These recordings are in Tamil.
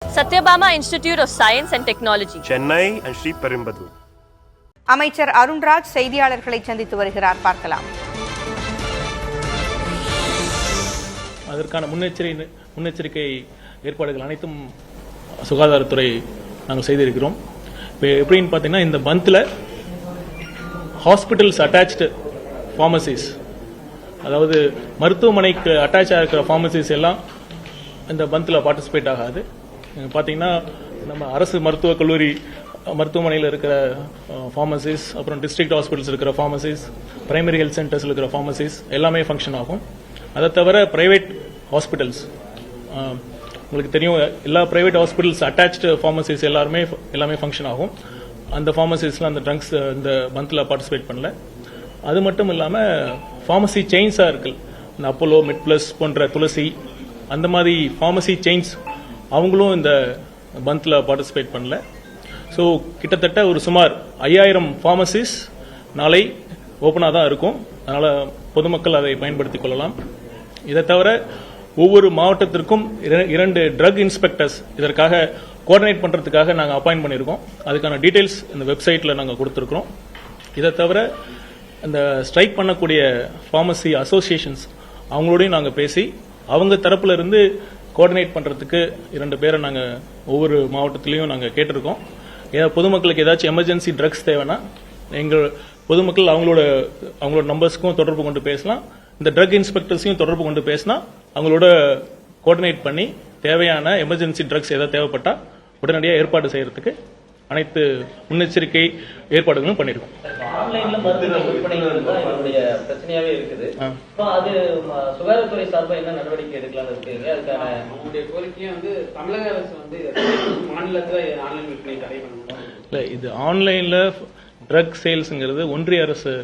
Satyabama Institute of Science and Technology, Chennai and Sri Perumbudur. அமைச்சர் அருண்ராஜ் செய்தியாளர்களை சந்தித்து வருகிறார், பார்க்கலாம். அதற்கான முன்னெச்சரிக்கை ஏற்பாடுகள் அனைத்தும் சுகாதாரத்துறை நாங்கள் செய்திருக்கிறோம். இப்போ எப்படின்னு பார்த்தீங்கன்னா, இந்த மந்தில் ஹாஸ்பிட்டல்ஸ் அட்டாச்டு ஃபார்மசிஸ், அதாவது மருத்துவமனைக்கு அட்டாச் ஆகிருக்கிற ஃபார்மசிஸ் எல்லாம் இந்த மந்தில் பார்ட்டிசிபேட் ஆகாது. பார்த்தீங்கன்னா, நம்ம அரசு மருத்துவக் கல்லூரி மருத்துவமனையில் இருக்கிற ஃபார்மசிஸ், அப்புறம் டிஸ்ட்ரிக்ட் ஹாஸ்பிட்டல்ஸ் இருக்கிற ஃபார்மசிஸ், பிரைமரி ஹெல்த் சென்டர்ஸில் இருக்கிற ஃபார்மசிஸ் எல்லாமே ஃபங்க்ஷன் ஆகும். அதை தவிர பிரைவேட் ஹாஸ்பிட்டல்ஸ், உங்களுக்கு தெரியும், எல்லா பிரைவேட் ஹாஸ்பிட்டல்ஸ் அட்டாச்டு ஃபார்மசிஸ் எல்லாமே ஃபங்க்ஷன் ஆகும். அந்த ஃபார்மசிஸ்லாம் அந்த ட்ரங்க்ஸ் இந்த மந்தில் பார்ட்டிசிபேட் பண்ணல. அது மட்டும் இல்லாமல் ஃபார்மசி செயின்ஸாக இருக்கு, இந்த அப்போலோ, மெட்பிளஸ் போன்ற துளசி, அந்த மாதிரி ஃபார்மசி செயின்ஸ் அவங்களும் இந்த மந்தில் பார்ட்டிசிபேட் பண்ணல. ஸோ கிட்டத்தட்ட ஒரு சுமார் 5000 ஃபார்மசிஸ் நாளை ஓப்பனாக தான் இருக்கும். அதனால் பொதுமக்கள் அதை பயன்படுத்திக் கொள்ளலாம். இதை தவிர ஒவ்வொரு மாவட்டத்திற்கும் 2 ட்ரக் இன்ஸ்பெக்டர்ஸ் இதற்காக கோஆர்டினேட் பண்ணுறதுக்காக நாங்கள் அப்பாயிண்ட் பண்ணியிருக்கோம். அதுக்கான டீட்டெயில்ஸ் இந்த வெப்சைட்டில் நாங்கள் கொடுத்துருக்குறோம். இதை தவிர இந்த ஸ்ட்ரைக் பண்ணக்கூடிய ஃபார்மசி அசோசியேஷன்ஸ் அவங்களோடையும் நாங்கள் பேசி அவங்க தரப்புல இருந்து கோஆர்டினேட் பண்ணுறதுக்கு 2 பேரை நாங்கள் ஒவ்வொரு மாவட்டத்திலையும் நாங்கள் கேட்டிருக்கோம். பொதுமக்களுக்கு ஏதாச்சும் எமர்ஜென்சி ட்ரக்ஸ் தேவைன்னா எங்கள் பொதுமக்கள் அவங்களோட நம்பர்ஸ்க்கும் தொடர்பு கொண்டு பேசலாம். இந்த ட்ரக் இன்ஸ்பெக்டர்ஸையும் தொடர்பு கொண்டு பேசினா அவங்களோட கோஆர்டினேட் பண்ணி தேவையான எமர்ஜென்சி ட்ரக்ஸ் ஏதாவது தேவைப்பட்டா உடனடியாக ஏற்பாடு செய்யறதுக்கு அனைத்து முன்னெச்சரிக்கை ஏற்பாடுகளும் பண்ணிருக்கோம். ஆன்லைன்ல மருந்து விற்பனை என்னுடைய பிரச்சனையாவே இருக்குது. அது சுகாதாரத்துறை சார்பா என்ன நடவடிக்கை எடுக்கலாம் இருக்குங்க? அதுக்கான உங்களுடைய கோரிக்கையை தமிழக அரசு மாநிலத்துல ஆன்லைன் விற்பனை தடை பண்ணணும். இல்ல, இது ஆன்லைன்ல ட்ரக் சேல்ஸ்ங்கிறது ஒன்றிய அரசு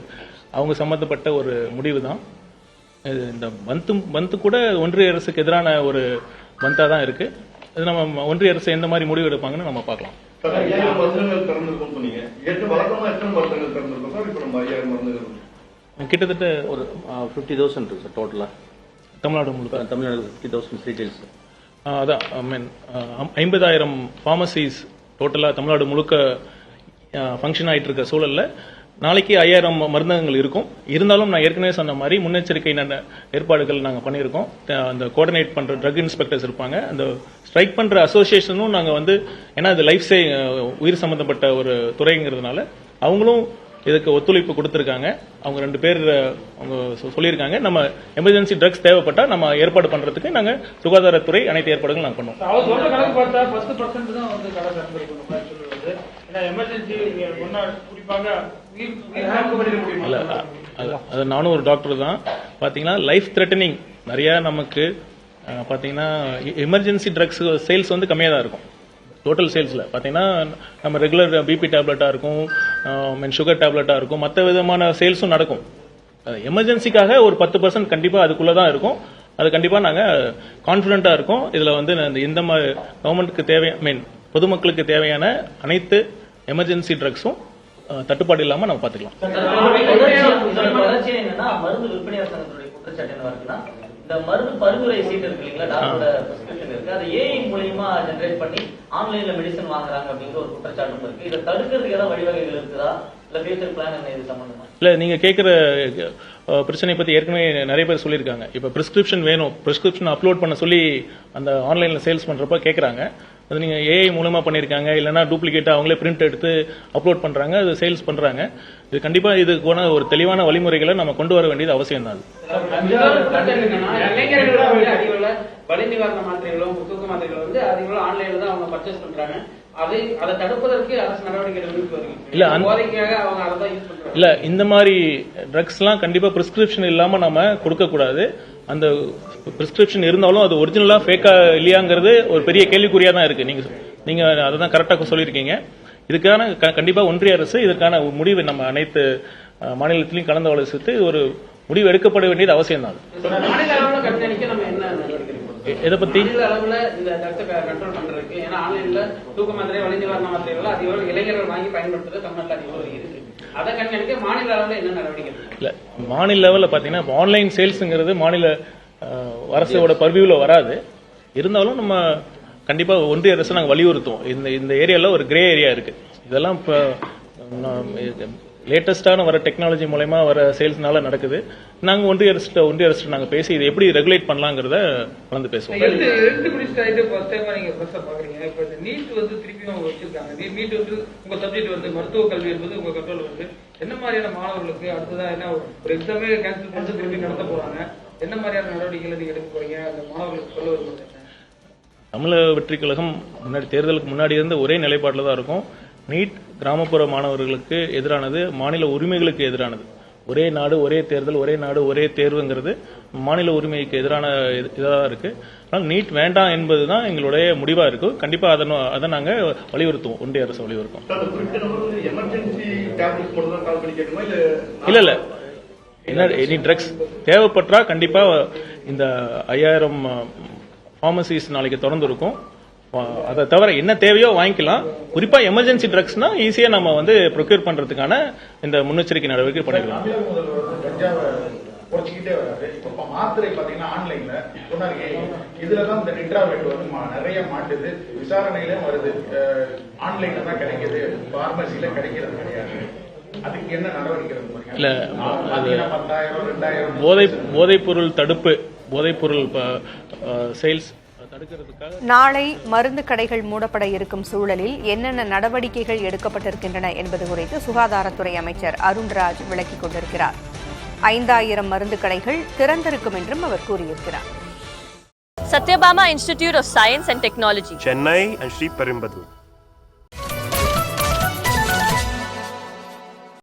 அவங்க சம்பந்தப்பட்ட ஒரு முடிவு தான். இந்த மந்த் கூட ஒன்றிய அரசுக்கு எதிரான ஒரு மந்தா தான் இருக்கு. இது நம்ம ஒன்றிய அரசு எந்த மாதிரி முடிவு எடுப்பாங்கன்னு நம்ம பார்க்கலாம். கிட்டத்தட்ட ஒரு 50,000 இருக்கு சார் டோட்டலா தமிழ்நாடு முழுக்க. 50,000 ரீட்டைல்ஸ். அதான் 50,000 ஃபார்மசிஸ் டோட்டலா தமிழ்நாடு முழுக்க ஃபங்க்ஷன் ஆயிட்டு இருக்க சூழல்ல நாளைக்கு 5000 மருந்தகங்கள் இருக்கும். இருந்தாலும் நான் ஏற்கனவே சொன்ன மாதிரி முன்னெச்சரிக்கை ஏற்பாடுகள் நாங்கள் பண்ணியிருக்கோம். அந்த கோஆர்டினேட் பண்ற ட்ரக் இன்ஸ்பெக்டர்ஸ் இருப்பாங்க. அந்த ஸ்ட்ரைக் பண்ற அசோசியேஷனும் நாங்கள் ஏன்னா இது லைஃப் உயிர் சம்பந்தப்பட்ட ஒரு துறைங்கிறதுனால அவங்களும் இதுக்கு ஒத்துழைப்பு கொடுத்திருக்காங்க. அவங்க 2 பேர் அவங்க சொல்லியிருக்காங்க, நம்ம எமர்ஜென்சி ட்ரக்ஸ் தேவைப்பட்டா நம்ம ஏற்பாடு பண்றதுக்கு நாங்க சுகாதாரத்துறை அனைத்து ஏற்பாடுகள் நாங்கள் பண்ணுவோம். அது நானும் ஒரு டாக்டர் தான். பாத்தீங்கன்னா லைஃப் த்ரெட்டனிங் நிறைய நமக்கு பாத்தீங்கன்னா எமர்ஜென்சி ட்ரக்ஸ் சேல்ஸ் கம்மியா தான் இருக்கும். டோட்டல் சேல்ஸ்ல பாத்தீங்கன்னா நம்ம ரெகுலர் பிபி டேப்லெட்டா இருக்கும், சுகர் டேப்லெட்டா இருக்கும், மற்ற விதமான சேல்ஸும் நடக்கும். எமர்ஜென்சிக்காக ஒரு 10% கண்டிப்பா அதுக்குள்ளதான் இருக்கும். அது கண்டிப்பா நாங்க கான்பிடண்டா இருக்கோம். இதுல இந்த கவர்மெண்ட்டுக்கு தேவையான பொதுமக்களுக்கு தேவையான அனைத்து எமர்ஜென்சி ட்ரக்ஸும் தட்டுப்பாடு இல்லாம நம்ம பாத்துக்கலாம். மருந்து விற்பனையாளர் சங்கத்துடைய குற்றச்சாட்டு என்ன இருக்குன்னா, இந்த மருந்து பரிந்துரை சீட் இருக்கு இல்லைங்களா, டாக்டரோட பிரிஸ்கிரிப்ஷன் இருக்கு, அதை ஏஐ மூலமா ஜெனரேட் பண்ணி ஆன்லைன்ல மெடிசன் வாங்குறாங்க அப்படிங்கிற ஒரு குற்றச்சாட்டும் இருக்கு. இதை தடுக்கிறதுக்கு ஏதாவது வழிவகைகள் இருக்குதா, இல்ல ஃபியூச்சர் பிளான் என்ன இது சம்பந்தமா? இல்ல, நீங்க கேட்கிற பிரச்சனை பத்தி ஏற்கனவே நிறைய பேர் சொல்லியிருக்காங்க. இப்ப பிரிஸ்கிரிப்ஷன் வேணும், பிரிஸ்கிரிப்ஷன் அப்லோட் பண்ண சொல்லி அந்த ஆன்லைன்ல சேல்ஸ் பண்றப்ப கேட்கறாங்க. அது நீங்க ஏஐ மூலமா பண்ணிருக்காங்க, இல்லைன்னா டூப்ளிகேட்டா அவங்களே பிரிண்ட் எடுத்து அப்லோட் பண்றாங்க, அது சேல்ஸ் பண்றாங்க. இது கண்டிப்பா இதுக்கான ஒரு தெளிவான வழிமுறைகளை நம்ம கொண்டு வர வேண்டியது அவசியம் தான். வலி நிவாரண மாத்திரைகளும் தூக்க மாத்திரைகளும் அதிகளவு ஆன்லைன்ல தான் அவங்க பர்ச்சேஸ் பண்றாங்க. அதை தடுப்பதற்கு அரசு நடவடிக்கை இல்ல, இந்த மாதிரி ட்ரக்ஸ் எல்லாம் கண்டிப்பா பிரிஸ்கிரிப்ஷன் இல்லாம நம்ம கொடுக்க கூடாது. அந்த பிரிஸ்கிரிப்ஷன் இருந்தாலும் அது ஒரிஜினலா ஃபேக்கா இல்லையாங்கிறது ஒரு பெரிய கேள்விக்குறியா தான் இருக்கு. நீங்க அதான் கரெக்டா சொல்லியிருக்கீங்க. இதுக்கான கண்டிப்பா ஒன்றிய அரசு இதற்கான முடிவு நம்ம அனைத்து மாநிலத்திலையும் கலந்து ஆலோசித்து ஒரு முடிவு எடுக்கப்பட வேண்டியது அவசியம் தான். எதை பத்தி கண்ட்ரோல் பண்றதுக்கு, ஏன்னா ஆன்லைன்ல தூக்க மாத்திரை, வலி நிவாரண மாத்திரைகள் அதிக இளைஞர்கள் வாங்கி பயன்படுத்துறது தமிழ்நாட்டில் அதிகம் இருக்கு. அதை கண்காணிக்க மாநில அளவில் என்ன நடவடிக்கை? இல்ல, மாநில லெவலில் பாத்தீங்கன்னா ஆன்லைன் சேல்ஸ்ங்கிறது மாநில அரசோட பர்வியூல வராது. இருந்தாலும் நம்ம கண்டிப்பாக ஒன்றிய அரசு நாங்கள் வலியுறுத்துவோம். இந்த ஏரியாவில் ஒரு கிரே ஏரியா இருக்குது. இதெல்லாம் இப்போ லேட்டஸ்டான வர டெக்னாலஜி மூலயமா வர சேல்ஸ்னால நடக்குது. நாங்கள் ஒன்றிய அரசு நாங்கள் பேசி இதை எப்படி ரெகுலேட் பண்ணலாங்கிறத கலந்து பேசுவோம். ரெண்டு மினிஸ்டர் ஆயிட்டு ஃபர்ஸ்ட் டைம் நீங்க பிரச்சனை பாக்குறீங்க. இப்ப இந்த நீட் வந்து திருப்பியும் வச்சிருக்காங்க. நீட் வந்து உங்க சப்ஜெக்ட் வந்து மருத்துவ கல்வி என்பது உங்க கண்ட்ரோல் வந்து என்ன மாதிரியான மாணவர்களுக்கு அடுத்ததான் என்ன ஒரு எக்ஸாமே கேன்சல் பண்ணிட்டு திருப்பி நடத்த போறாங்க, என்ன மாதிரியான நடவடிக்கைகளை நீங்க எடுக்க போறீங்க அந்த மாணவர்களுக்கு சொல்ல வருவது? தமிழக வெற்றி கழகம் முன்னாடி தேர்தலுக்கு முன்னாடி இருந்த ஒரே நிலைப்பாட்டில் தான் இருக்கும். நீட் கிராமப்புற மாணவர்களுக்கு எதிரானது, மாநில உரிமைகளுக்கு எதிரானது. ஒரே நாடு ஒரே தேர்தல், ஒரே நாடு ஒரே தேர்வுங்கிறது மாநில உரிமைக்கு எதிரான இதாக இருக்கு. ஆனால் நீட் வேண்டாம் என்பது தான் எங்களுடைய முடிவாக இருக்கு. கண்டிப்பாக அதை நாங்கள் வலியுறுத்துவோம், ஒன்றிய அரசு வலியுறுத்தும். இல்ல என்ன எனி ட்ரக்ஸ் தேவைப்பட்டா கண்டிப்பா இந்த 5000 ஃபார்மசிஸ் நாளைக்கு திறந்து இருக்கும். அதை தவிர என்ன தேவையோ வாங்கிக்கலாம். குறிப்பா எமர்ஜென்சி ட்ரக்ஸ்னா ஈஸியா நம்ம வந்து ப்ரொக்யூர் பண்றதுக்கான இந்த முன்னெச்சரிக்கை நடவடிக்கை பண்ணிக்கலாம். குறைச்சிக்கிட்டே வராது. இப்ப மாத்திரை பாத்தீங்கன்னா ஆன்லைன்ல சொன்னாரு, இதுலதான் இந்த நிட்ராவேட் வந்து நிறைய மாட்டுது, விசாரணையிலும் வருது, ஆன்லைன்ல தான் கிடைக்குது, பார்மசியில கிடைக்கிறது கிடையாது. அதுக்கு என்ன நடவடிக்கை? இல்ல, 10,000 2,000 போதைப்பொருள் தடுப்பு, போதைப்பொருள் சேல்ஸ் தடுக்கிறதுக்காக நாளை மருந்து கடைகள் மூடப்பட இருக்கும் சூழலில் என்னென்ன நடவடிக்கைகள் எடுக்கப்பட்டிருக்கின்றன என்பது குறித்து சுகாதாரத்துறை அமைச்சர் அருண்ராஜ் விளக்கிக் கொண்டிருக்கிறார். 5,000 மருந்து கடைகள் திறந்திருக்கும் என்றும் அவர் கூறியிருக்கிறார். Satyabama Institute of Science and Technology, Chennai and Sri Perumbudur.